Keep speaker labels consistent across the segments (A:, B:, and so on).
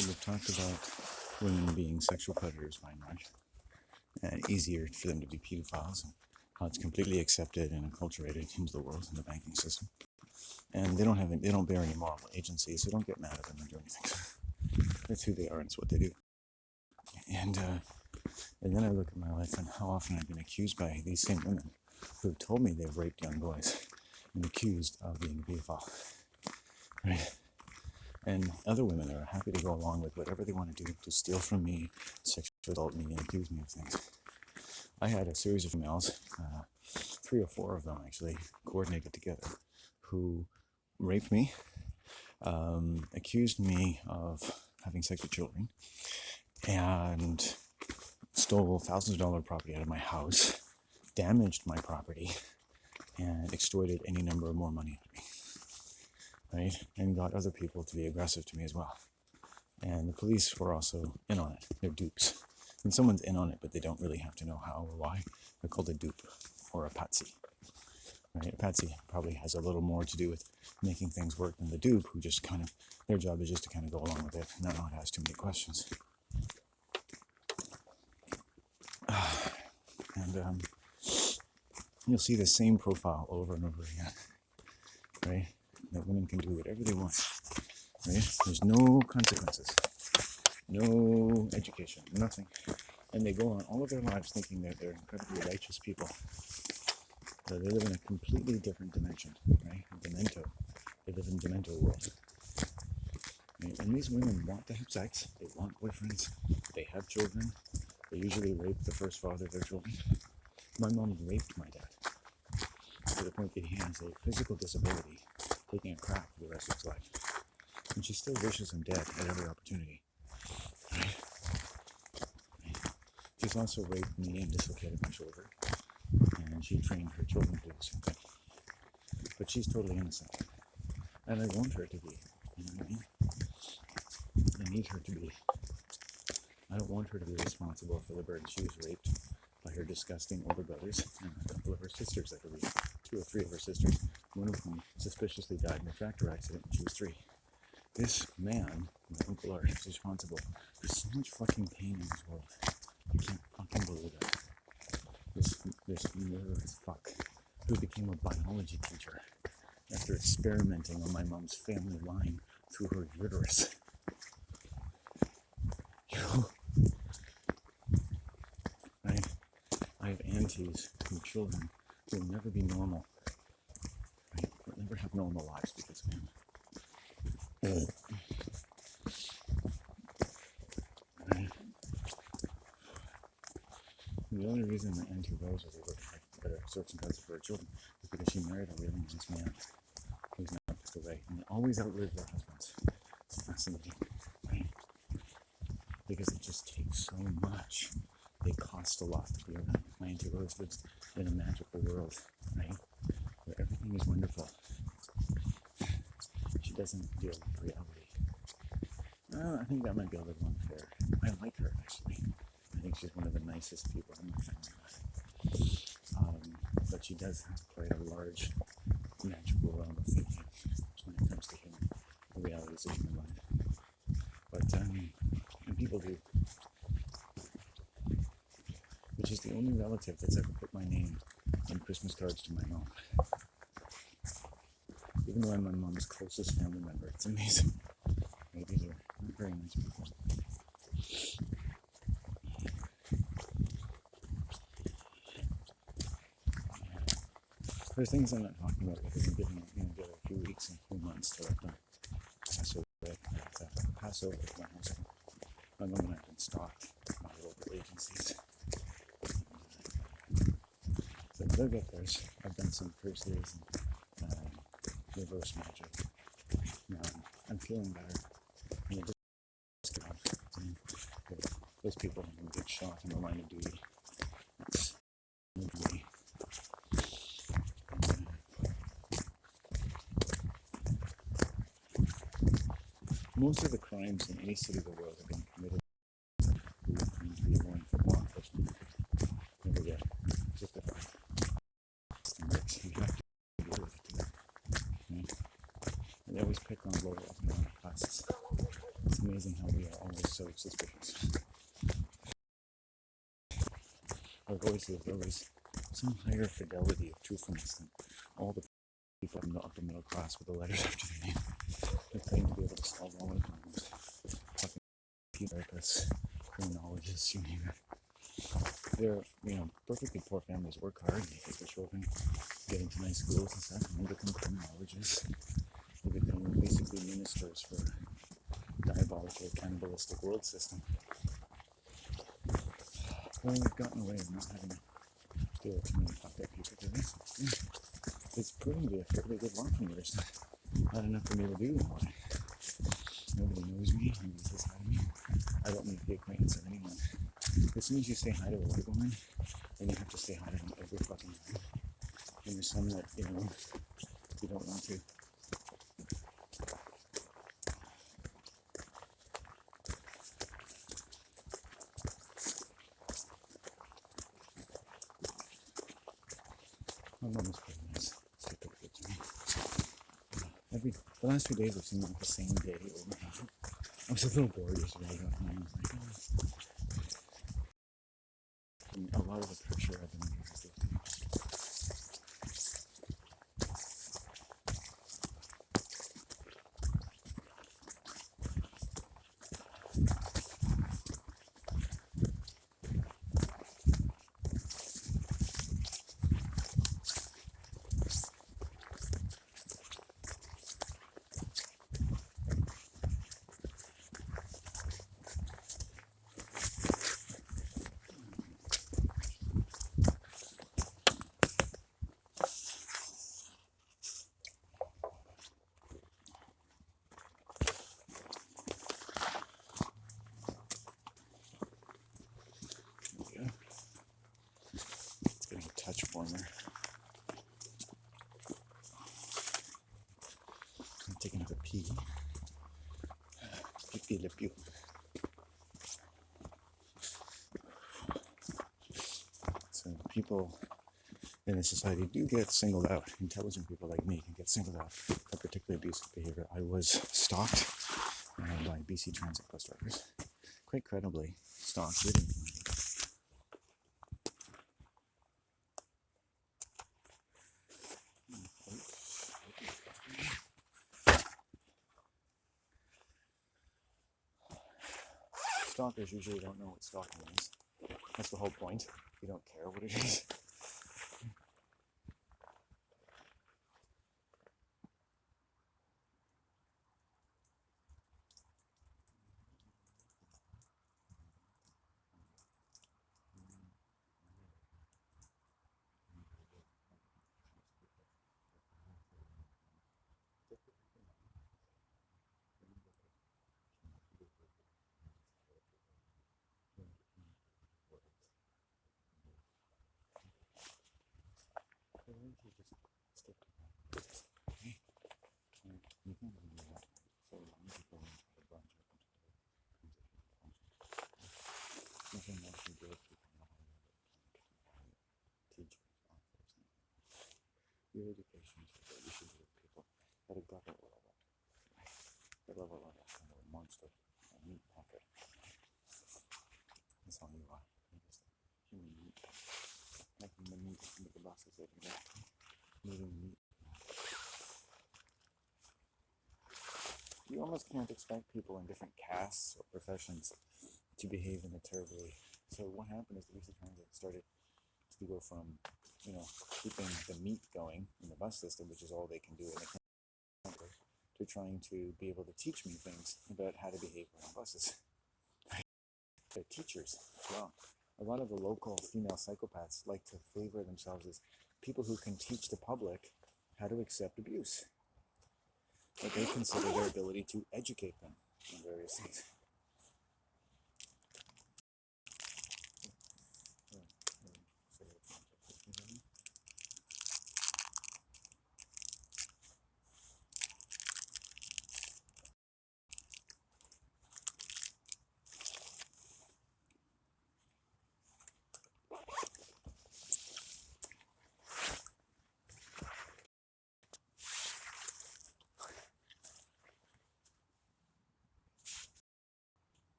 A: So we've talked about women being sexual predators by and large, and easier for them to be pedophiles, and how it's completely accepted and acculturated into the world and the banking system. And they don't bear any moral agency, so don't get mad at them or do anything. That's who they are and it's what they do. And then I look at my life and how often I've been accused by these same women who have told me they've raped young boys and accused of being a pedophile. Right? And other women are happy to go along with whatever they want to do to steal from me, sexually assault me, and accuse me of things. I had a series of females, 3 or 4 of them actually, coordinated together, who raped me, accused me of having sex with children, and stole thousands of dollars property out of my house, damaged my property, and extorted any number of more money out of me. Right? And got other people to be aggressive to me as well. And the police were also in on it. They're dupes. And someone's in on it, but they don't really have to know how or why. They're called a dupe or a patsy. Right? A patsy probably has a little more to do with making things work than the dupe, who just kind of, their job is just to kind of go along with it and not ask too many questions. And you'll see the same profile over and over again. Right? That women can do whatever they want. Right? There's no consequences, no education, nothing. And they go on all of their lives thinking that they're incredibly righteous people. But they live in a completely different dimension, right? Demento. They live in a demento world. Right? And these women want to have sex, they want boyfriends, they have children, they usually rape the first father of their children. My mom raped my dad to the point that he has a physical disability, taking a crack for the rest of his life. And she still wishes him dead at every opportunity. Right? She's also raped me and dislocated my shoulder. And she trained her children to do the same thing. But she's totally innocent. And I want her to be. You know what I mean? I need her to be. I don't want her to be responsible for the burden she was raped by her disgusting older brothers and a couple of her sisters, I believe. 2 or 3 of her sisters, one of whom suspiciously died in a tractor accident when she was 3. This man, my Uncle Art, is responsible for so much fucking pain in this world. You can't fucking believe it. This murderous fuck who became a biology teacher after experimenting on my mom's family line through her uterus. You know, right? I have aunties and children who will never be normal. Right? Will never have normal lives because of him. Right? The only reason that Auntie Rose was able to have better sorts and cuts for her children is because she married a really nice man who's now passed away. And they always outlived their husbands. It's fascinating, right? Because it just takes so much. They cost a lot to be around. My Auntie Rose lives in a magical world, right? Where everything is wonderful. She doesn't deal with reality. I think that might be a little unfair. I like her, actually. I think she's one of the nicest people in my family. But she does have quite a large magical realm of thinking when it comes to human, the realities of human life. But, and people do. Which is the only relative that's ever put my name on Christmas cards to my mom. Even though I'm my mom's closest family member, it's amazing. Maybe they're not very nice people. There's things I'm not talking about because I'm giving it a few weeks and a few months till I've done Passover. Passover at my house. My mom and I have been stalked by local agencies. So they'll get theirs. I've done some curses and reverse magic. Now I'm feeling better. And it just get off. Those people who get shot in the line of duty. It's duty. Most of the crimes in any city of the world have been committed who claim to be law enforcement. Never get just a fact. You have to deal with it. Right? And they always pick on low economic classes. It's Amazing how we are always so suspicious. Our voices, there was some higher fidelity of truthfulness than all the people in the upper middle class with the letters after their name. They claim to be able to solve all our problems. Fucking therapists, criminologists, you name it. They're, perfectly poor families work hard, they take their children, get into nice schools and stuff, and they become criminologists. They become basically ministers for a diabolical, cannibalistic world system. Well, we've gotten away with not having to deal with too many fucked up people today. It's proven to be a fairly good law for years. Not enough for me to do. Nobody knows me, nobody says hi to me. I don't make the acquaintance of anyone. As soon as you say hi to a white woman, then you have to say hi to them every fucking time. And there's some that, you don't want to. My mom is pretty nice. She took good to me. The last few days have seemed like the same day over and over. I was a little bored yesterday. I got home and I was like, and a lot of the pressure I've been under is lifting. It's getting a touch warmer. I'm taking another pee. Pipi le pew. So people in a society do get singled out. Intelligent people like me can get singled out for particularly abusive behavior. I was stalked by BC Transit bus drivers. Quite credibly stalked. Stalkers usually don't know what stalking is. That's the whole point. You don't care what it is. You can't even do that. So long as you go and try to branch up into the transition function. Nothing else you do if you can know how you teachers, authors, your education is what you should do with people at a government level. The level of a monster, a meat packet. That's all you are. You're just human meat. Making the meat into the boxes every day. Moving meat. You almost can't expect people in different castes or professions to behave in a terribly. So what happened is the BC Transit started to go from, keeping the meat going in the bus system, which is all they can do in the country, to trying to be able to teach me things about how to behave on buses. They're teachers as well. A lot of the local female psychopaths like to favor themselves as people who can teach the public how to accept abuse. But they consider their ability to educate them in various things.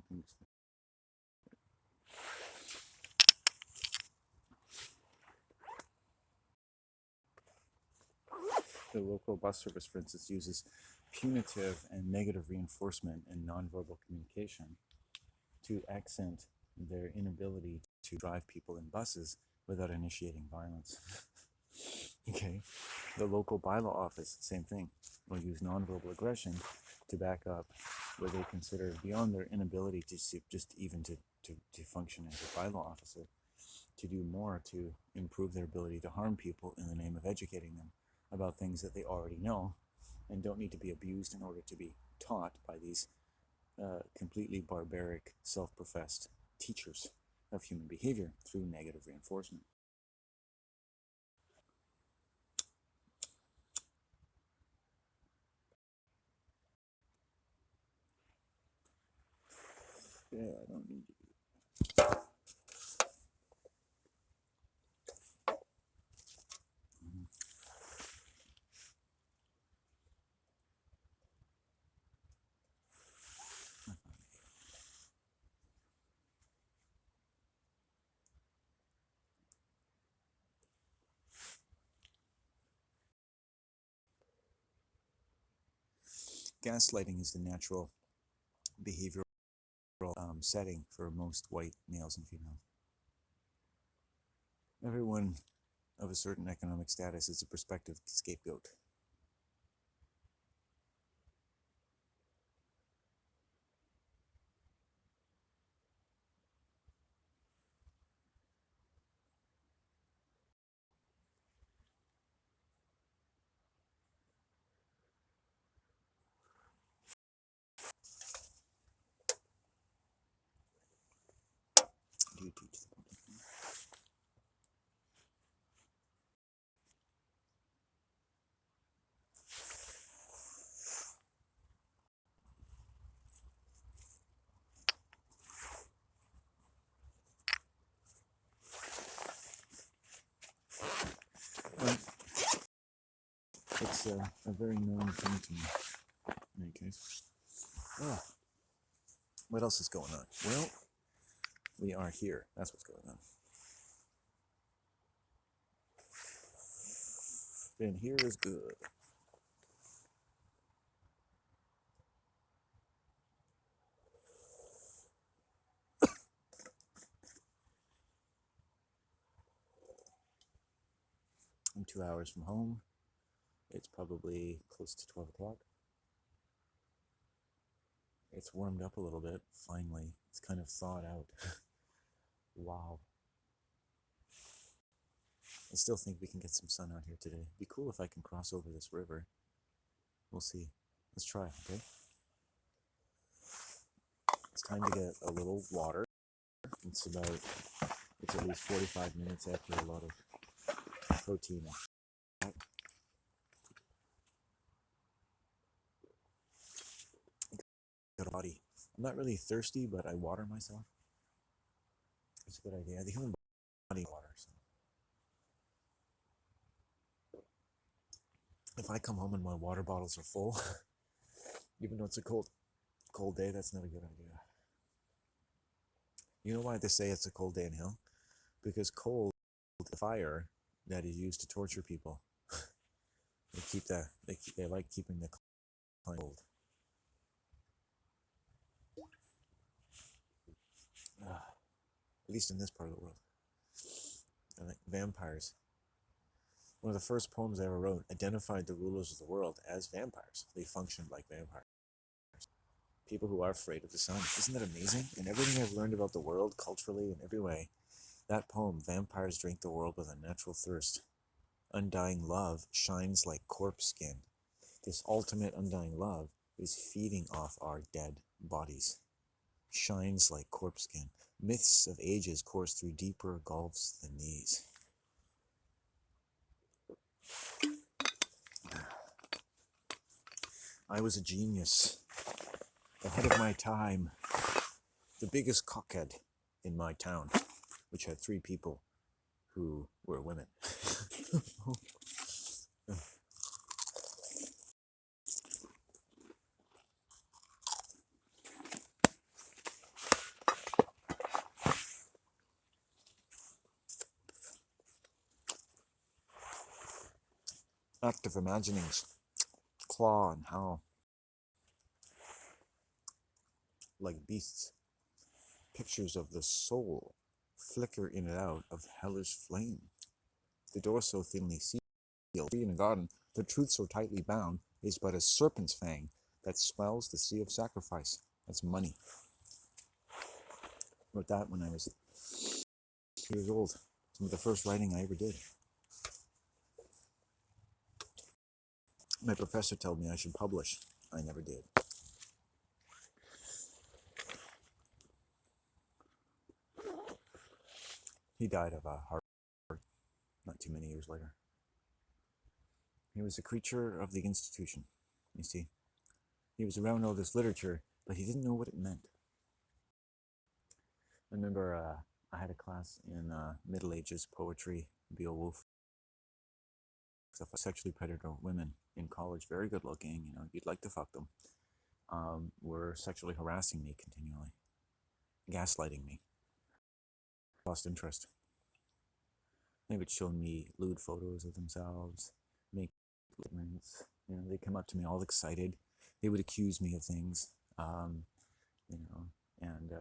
A: things. The local bus service, for instance, uses punitive and negative reinforcement and nonverbal communication to accent their inability to drive people in buses without initiating violence. Okay, the local bylaw office, same thing, will use nonverbal aggression to back up what they consider beyond their inability to just even to function as a bylaw officer, to do more to improve their ability to harm people in the name of educating them about things that they already know and don't need to be abused in order to be taught by these completely barbaric, self-professed teachers of human behavior through negative reinforcement. Yeah, I don't need to. Gaslighting is the natural behavioral setting for most white males and females. Everyone of a certain economic status is a prospective scapegoat. Do you teach the public? Well, it's a very known thing to me, in any case. Oh, what else is going on? Well, we are here. That's what's going on. And here is good. I'm 2 hours from home. It's probably close to 12 o'clock. It's warmed up a little bit, finally. It's kind of thawed out. Wow. I still think we can get some sun out here today. It'd be cool if I can cross over this river. We'll see. Let's try, okay? It's time to get a little water. It's at least 45 minutes after a lot of protein. Got a body. I'm not really thirsty, but I water myself. It's a good idea. The human body water. So. If I come home and my water bottles are full, even though it's a cold day, that's not a good idea. You know why they say it's a cold day in hell? Because coal is the fire that is used to torture people. They like keeping the cold. At least in this part of the world. I like vampires. One of the first poems I ever wrote identified the rulers of the world as vampires. They functioned like vampires. People who are afraid of the sun. Isn't that amazing? And everything I've learned about the world, culturally, in every way, that poem, vampires drink the world with a natural thirst. Undying love shines like corpse skin. This ultimate undying love is feeding off our dead bodies. Shines like corpse skin. Myths of ages course through deeper gulfs than these. I was a genius, ahead of my time, the biggest cockhead in my town, which had 3 people who were women. active imaginings claw and howl like beasts. Pictures of the soul flicker in and out of hellish flame. The door so thinly sealed, in a garden, the truth so tightly bound, is but a serpent's fang that swells the sea of sacrifice. That's money. Wrote that when I was 2 years old. Some of the first writing I ever did. My professor told me I should publish. I never did. He died of a heart not too many years later. He was a creature of the institution, you see. He was around all this literature, but he didn't know what it meant. I remember I had a class in Middle Ages poetry, Beowulf. Stuff like sexually predator women in college, very good looking, you know, you'd like to fuck them, were sexually harassing me continually, gaslighting me. Lost interest. They would show me lewd photos of themselves, make statements. You know, they'd come up to me all excited. They would accuse me of things, you know, and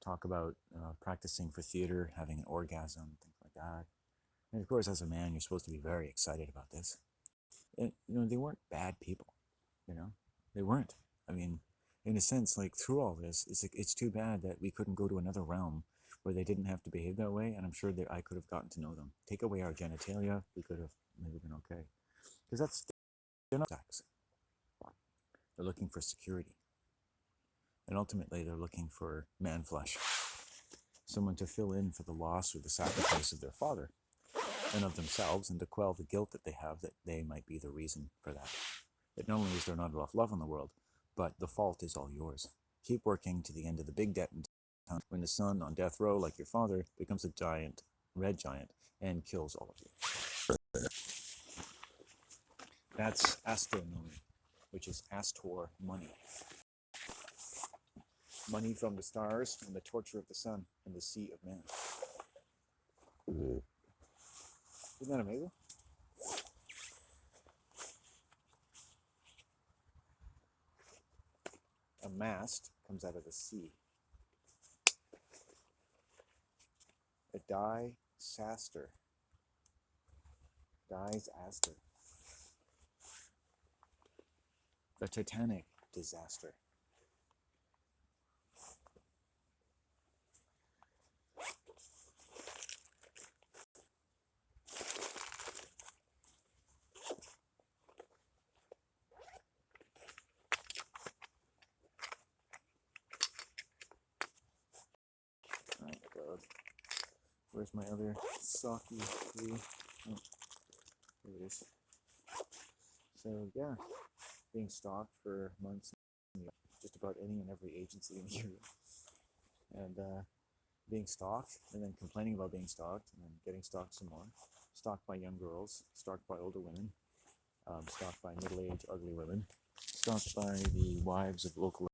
A: talk about practicing for theater, having an orgasm, things like that. And of course, as a man, you're supposed to be very excited about this. And, you know, they weren't bad people, you know, they weren't. I mean, in a sense, like through all this, it's too bad that we couldn't go to another realm where they didn't have to behave that way, and I'm sure that I could have gotten to know them. Take away our genitalia, we could have maybe been okay. Because they're not sex. They're looking for security. And ultimately, they're looking for man flesh. Someone to fill in for the loss or the sacrifice of their father and of themselves, and to quell the guilt that they have that they might be the reason for that. That not only is there not enough love in the world, but the fault is all yours. Keep working to the end of the big debt in town when the son on death row, like your father, becomes a giant, red giant, and kills all of you. That's astronomy, which is Astor money. Money from the stars and the torture of the sun and the sea of man. Isn't that amazing? A mast comes out of the sea. A disaster. Disaster. The Titanic disaster. Oh God. Where's my other sake? Oh, there it is. So yeah, being stalked for months, just about any and every agency in Europe, and being stalked, and then complaining about being stalked, and then getting stalked some more, stalked by young girls, stalked by older women, stalked by middle-aged ugly women, stalked by the wives of local,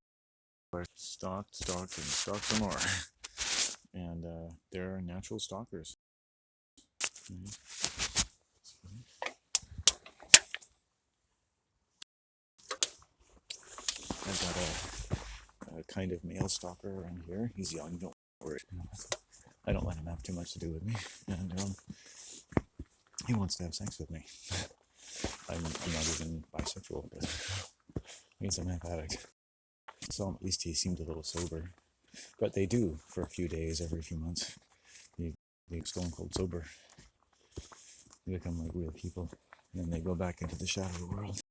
A: stalked, and stalked some more, and they're natural stalkers. I've got a kind of male stalker around here. He's young, don't worry. I don't let him have too much to do with me. And he wants to have sex with me. I'm not even bisexual, but he's a meth addict. So at least he seemed a little sober. But they do for a few days, every few months. They get stone cold sober. They become like real people. And then they go back into the shadow world.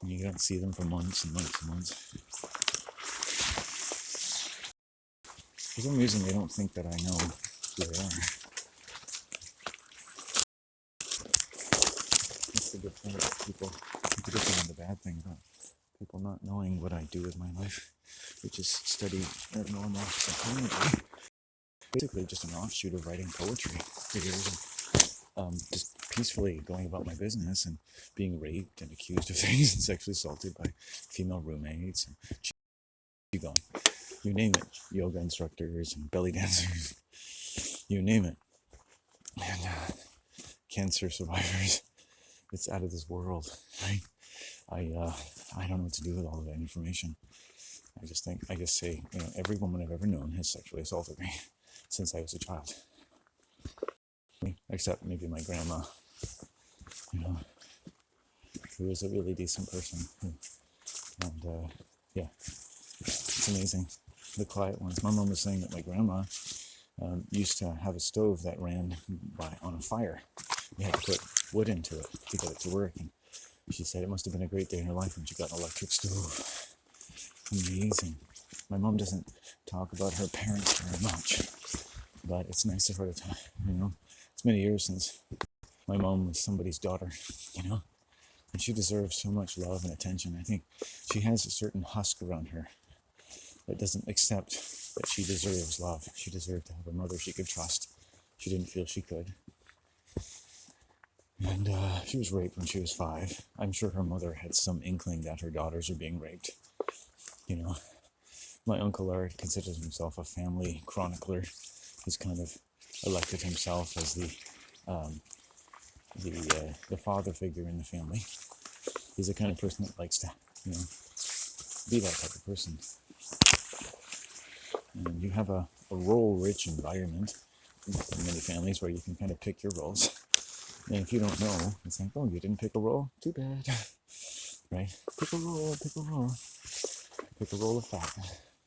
A: And you don't see them for months and months and months. For some reason, they don't think that I know who they are. That's the good thing about people. The good thing and the bad thing about people not knowing what I do with my life, which is study abnormal psychology. Basically, just an offshoot of writing poetry for years. Just peacefully going about my business and being raped and accused of things and sexually assaulted by female roommates and qigong, you name it, yoga instructors and belly dancers, you name it, and cancer survivors, it's out of this world, right? I don't know what to do with all of that information. I just say, every woman I've ever known has sexually assaulted me since I was a child, except maybe my grandma, who was a really decent person. And yeah, it's amazing. The quiet ones. My mom was saying that my grandma used to have a stove that ran on a fire. You had to put wood into it to get it to work. And she said it must have been a great day in her life when she got an electric stove. Amazing. My mom doesn't talk about her parents very much, but it's nice of her to talk. It's many years since my mom was somebody's daughter, and she deserves so much love and attention. I think she has a certain husk around her that doesn't accept that she deserves love. She deserved to have a mother she could trust. She didn't feel she could. And she was raped when she was 5. I'm sure her mother had some inkling that her daughters were being raped. My Uncle Art considers himself a family chronicler. He's kind of elected himself as the father figure in the family. He's the kind of person that likes to, be that type of person. And you have a role-rich environment in many families where you can kind of pick your roles. And if you don't know, it's like, oh, you didn't pick a role? Too bad. Right? Pick a role, pick a role. Pick a roll of fat.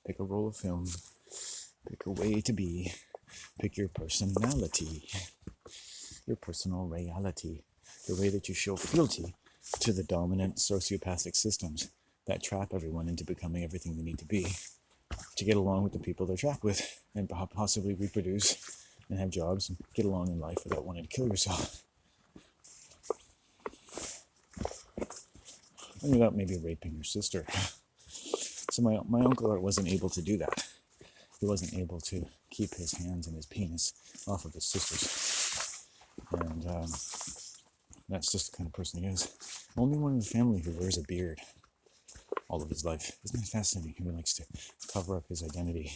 A: Pick a roll of film. Pick a way to be. Pick your personality. Your personal reality. The way that you show fealty to the dominant sociopathic systems that trap everyone into becoming everything they need to be to get along with the people they're trapped with and possibly reproduce and have jobs and get along in life without wanting to kill yourself. And without maybe raping your sister. So my Uncle Art wasn't able to do that. He wasn't able to keep his hands and his penis off of his sisters. And that's just the kind of person he is. Only one in the family who wears a beard all of his life. Isn't that fascinating? He likes to cover up his identity.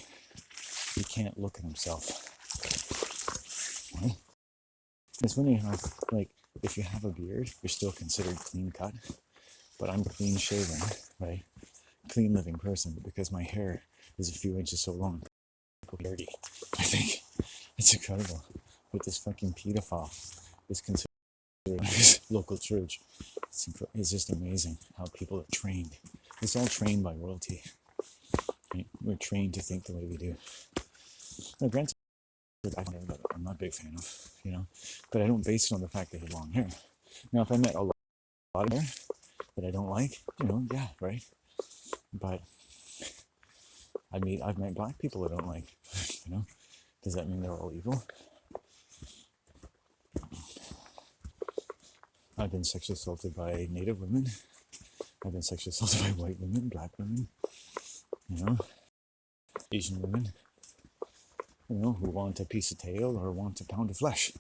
A: He can't look at himself. Right? It's funny how, if you have a beard, you're still considered clean cut. But I'm clean shaven, right? Clean living person, but because my hair is a few inches so long, dirty. I think it's incredible. But this fucking pedophile is considered his local church. It's just amazing how people are trained. It's all trained by royalty. Right? We're trained to think the way we do. Now, granted, I'm not a big fan of, but I don't base it on the fact that he has long hair. Now, if I met a lot of hair that I don't like, yeah, right? But I've met black people I don't like, Does that mean they're all evil? I've been sexually assaulted by Native women. I've been sexually assaulted by white women, black women, Asian women, who want a piece of tail or want a pound of flesh.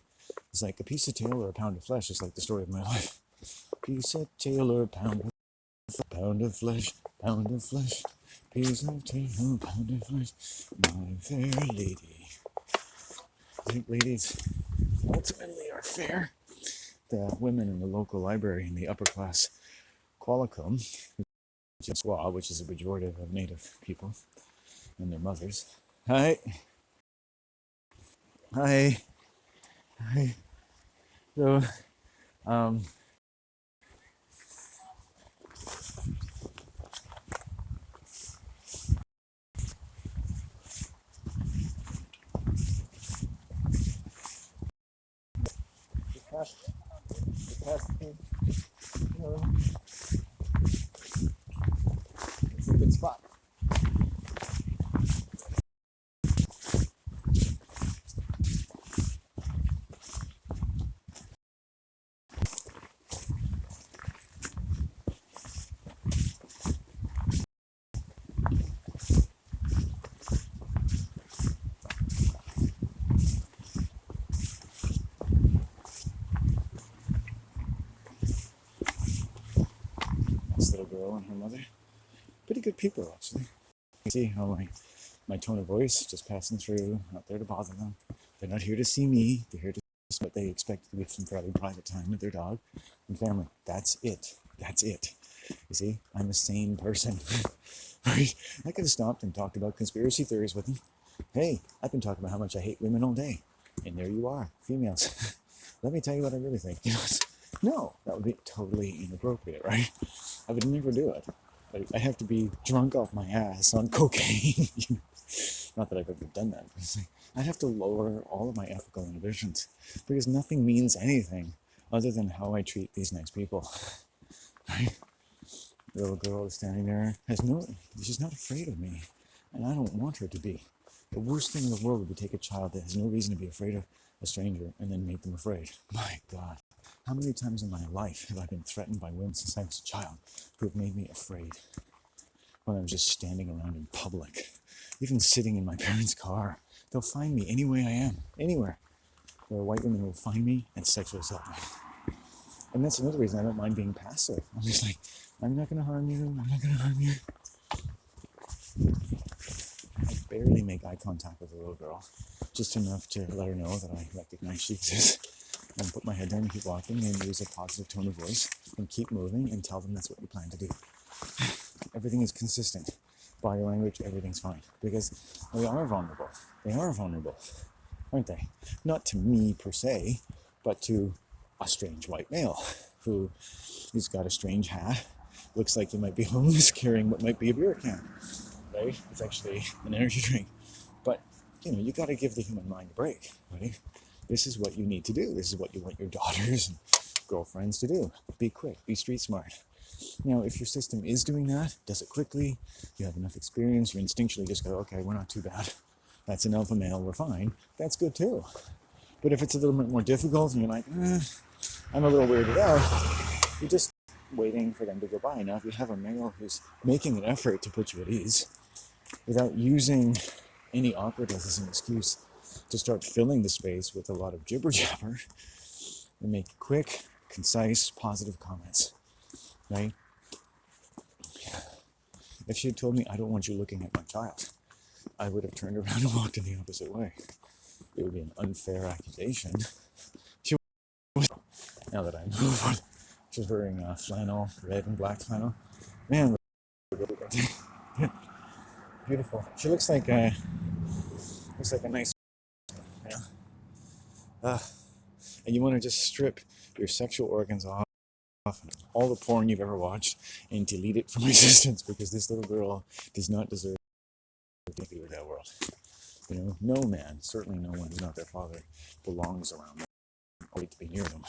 A: It's like a piece of tail or a pound of flesh is like the story of my life. Piece of tail or a pound of flesh, piece of tail, pound of flesh, my fair lady. I think ladies ultimately are fair. The women in the local library in the upper class Qualicum, which is Squaw, which is a pejorative of Native people and their mothers. Hi. So, it's a good spot. This little girl and her mother. Pretty good people, actually. You see how my tone of voice just passing through, not there to bother them. They're not here to see me. They're here to but they expect to give some fairly private time with their dog and family. That's it. That's it. You see, I'm a sane person. Right? I could have stopped and talked about conspiracy theories with them. Hey, I've been talking about how much I hate women all day. And there you are, females. Let me tell you what I really think. No, that would be totally inappropriate, right? I would never do it. I have to be drunk off my ass on cocaine. Not that I've ever done that. But I'd have to lower all of my ethical inhibitions because nothing means anything other than how I treat these nice people. Right? The little girl is standing there, she's not afraid of me, and I don't want her to be. The worst thing in the world would be to take a child that has no reason to be afraid of a stranger and then make them afraid. My God, how many times in my life have I been threatened by women since I was a child who have made me afraid when I'm just standing around in public, even sitting in my parents' car. They'll find me any way I am, anywhere. There are white women who will find me and sexually assault me. And that's another reason I don't mind being passive. I'm just like, I'm not going to harm you. I'm not going to harm you. I barely make eye contact with the little girl, just enough to let her know that I recognize she exists, and put my head down and keep walking and use a positive tone of voice and keep moving and tell them that's what we plan to do. Everything is consistent. Body language, everything's fine. Because they are vulnerable. They are vulnerable, aren't they? Not to me per se, but to a strange white male who's got a strange hat, looks like he might be homeless, carrying what might be a beer can. Right? It's actually an energy drink. But, you got to give the human mind a break, right? This is what you need to do. This is what you want your daughters and girlfriends to do. Be quick, be street smart. Now, if your system is doing that, does it quickly, you have enough experience, you instinctually just go, okay, we're not too bad. That's an alpha male, we're fine. That's good too. But if it's a little bit more difficult and you're like, I'm a little weirded out, you're just waiting for them to go by. Now, if you have a male who's making an effort to put you at ease, without using any awkwardness as an excuse to start filling the space with a lot of jibber jabber, and make quick, concise, positive comments, right? If she had told me, I don't want you looking at my child, I would have turned around and walked in the opposite way. It would be an unfair accusation. She was, now that I know what, she's wearing flannel, red and black flannel. Man, beautiful. She looks like a nice, and you want to just strip your sexual organs off, all the porn you've ever watched, and delete it from existence because this little girl does not deserve to be with that world. No man, certainly no one who's not their father, belongs around them or to be near them.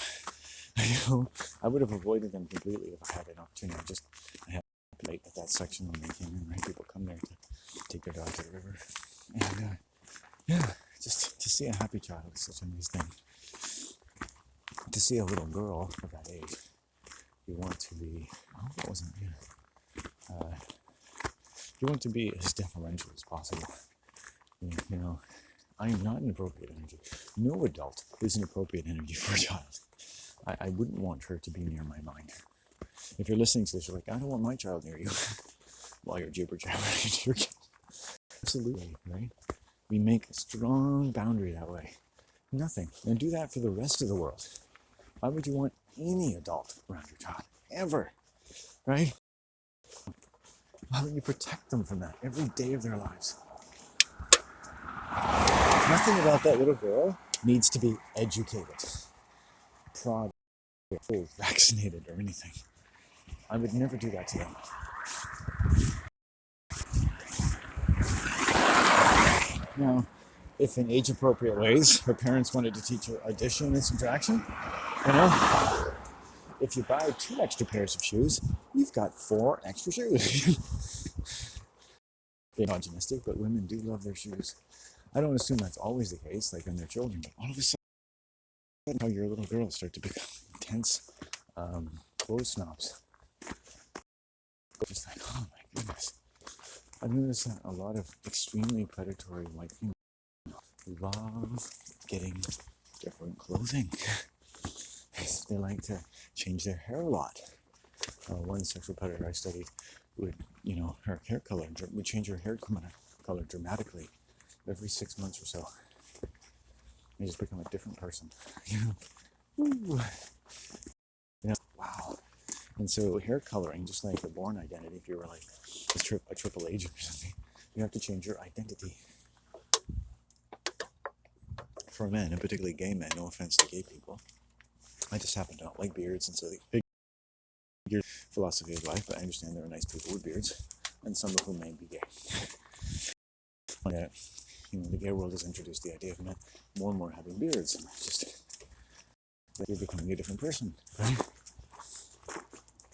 A: I would have avoided them completely if I had an opportunity. I had late at that section when they came in, right? People come there to take their dog to the river. And just to see a happy child is such a nice thing. To see a little girl of that age, you want to be, you want to be as deferential as possible. I am not an appropriate energy. No adult is an appropriate energy for a child. I wouldn't want her to be near my mind. If you're listening to this, you're like, I don't want my child near you while you're jibber jabbering to your kid. Absolutely, right? We make a strong boundary that way. Nothing. And do that for the rest of the world. Why would you want any adult around your child? Ever. Right? Why would you protect them from that every day of their lives? Nothing about that little girl needs to be educated, prodded, or vaccinated, or anything. I would never do that to them. Now, if in age-appropriate ways her parents wanted to teach her addition and subtraction, if you buy 2 extra pairs of shoes, you've got 4 extra shoes. They're misogynistic, but women do love their shoes. I don't assume that's always the case, like in their children, but all of a sudden, how your little girls start to become intense clothes snobs. Just like, oh my goodness. I've noticed that a lot of extremely predatory white females love getting different clothing. They like to change their hair a lot. One sexual predator I studied would, her hair color would change her hair color dramatically every 6 months or so. They just become a different person. Ooh. Wow. And so hair coloring, just like the born identity, if you were like a triple agent or something, you have to change your identity. For men, and particularly gay men, no offense to gay people, I just happen to not like beards, and so the big philosophy of life, but I understand there are nice people with beards, and some of whom may be gay. The gay world has introduced the idea of men more and more having beards, and it's just that you're becoming a different person, right?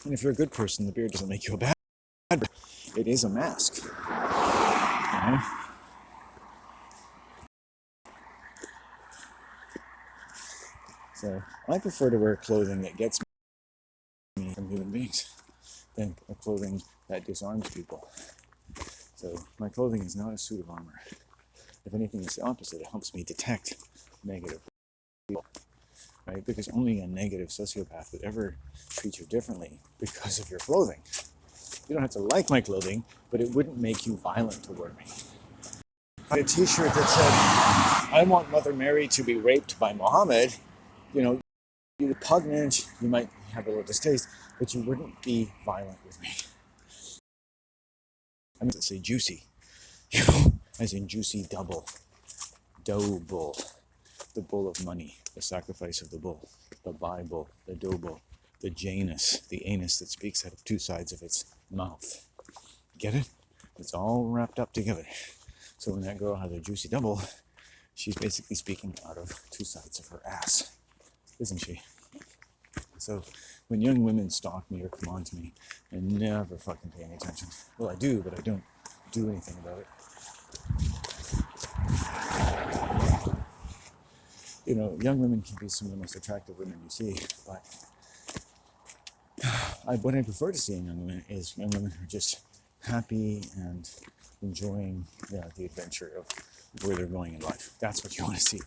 A: And if you're a good person, the beard doesn't make you a bad person. It is a mask. You know? So I prefer to wear clothing that gets me from human beings than a clothing that disarms people. So my clothing is not a suit of armor. If anything, it's the opposite. It helps me detect negative people, right? Because only a negative sociopath would ever treat you differently because of your clothing. You don't have to like my clothing, but it wouldn't make you violent toward me. I had a t-shirt that said, I want Mother Mary to be raped by Muhammad. You're repugnant, you might have a little distaste, but you wouldn't be violent with me. I mean to say juicy, as in juicy double, dough bull, the bull of money, the sacrifice of the bull, the Bible, the dough bull, the Janus, the anus that speaks out of two sides of its mouth. Get it? It's all wrapped up together. So when that girl has a juicy double, she's basically speaking out of two sides of her ass, isn't she? So when young women stalk me or come on to me, I never fucking pay any attention. Well, I do, but I don't do anything about it. Young women can be some of the most attractive women you see, but what I prefer to see in young women is young women who are just happy and enjoying the adventure of where they're going in life. That's what you want to see.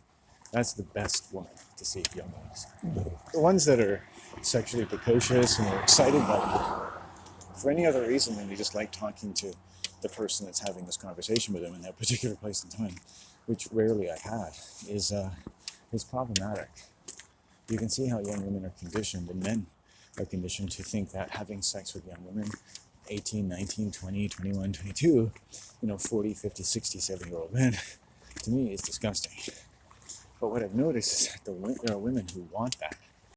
A: That's the best woman to see, young women. The ones that are sexually precocious and are excited by it for any other reason than they just like talking to the person that's having this conversation with them in that particular place and time, which rarely I had, is problematic. You can see how young women are conditioned, and men are conditioned to think that having sex with young women, 18, 19, 20, 21, 22, 40, 50, 60, 70-year-old men, to me is disgusting. But what I've noticed is that there are women who want that.